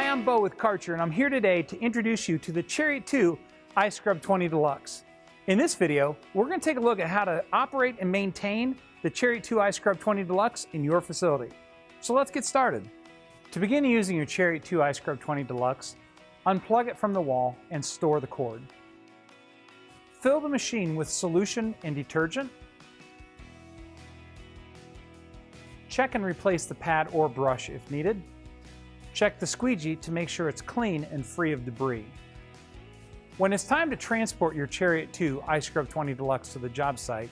Hi, I'm Bo with Karcher, and I'm here today to introduce you to the Chariot 2 iScrub 20 Deluxe. In this video, we're going to take a look at how to operate and maintain the Chariot 2 iScrub 20 Deluxe in your facility. So let's get started. To begin using your Chariot 2 iScrub 20 Deluxe, unplug it from the wall and store the cord. Fill the machine with solution and detergent. Check and replace the pad or brush if needed. Check the squeegee to make sure it's clean and free of debris. When it's time to transport your Chariot 2 iScrub 20 Deluxe to the job site,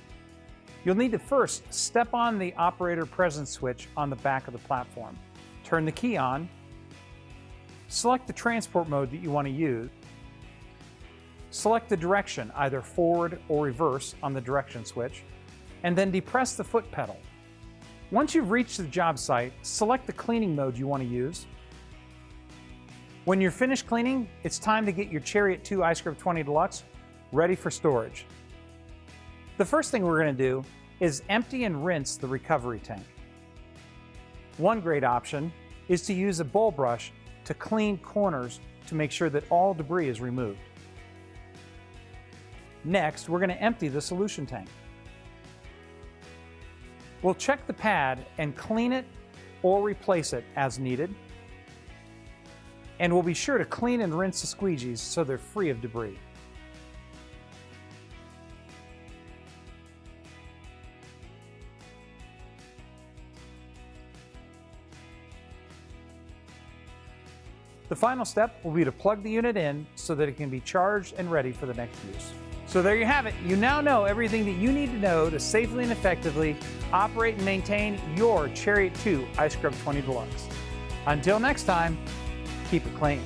you'll need to first step on the operator presence switch on the back of the platform. Turn the key on. Select the transport mode that you want to use. Select the direction, either forward or reverse, on the direction switch, and then depress the foot pedal. Once you've reached the job site, select the cleaning mode you want to use. When you're finished cleaning, it's time to get your Chariot 2 iScrub 20 Deluxe ready for storage. The first thing we're going to do is empty and rinse the recovery tank. One great option is to use a bowl brush to clean corners to make sure that all debris is removed. Next, we're going to empty the solution tank. We'll check the pad and clean it or replace it as needed. And we'll be sure to clean and rinse the squeegees so they're free of debris. The final step will be to plug the unit in so that it can be charged and ready for the next use. So there you have it. You now know everything that you need to know to safely and effectively operate and maintain your Chariot 2 iScrub 20 Deluxe. Until next time, keep it clean.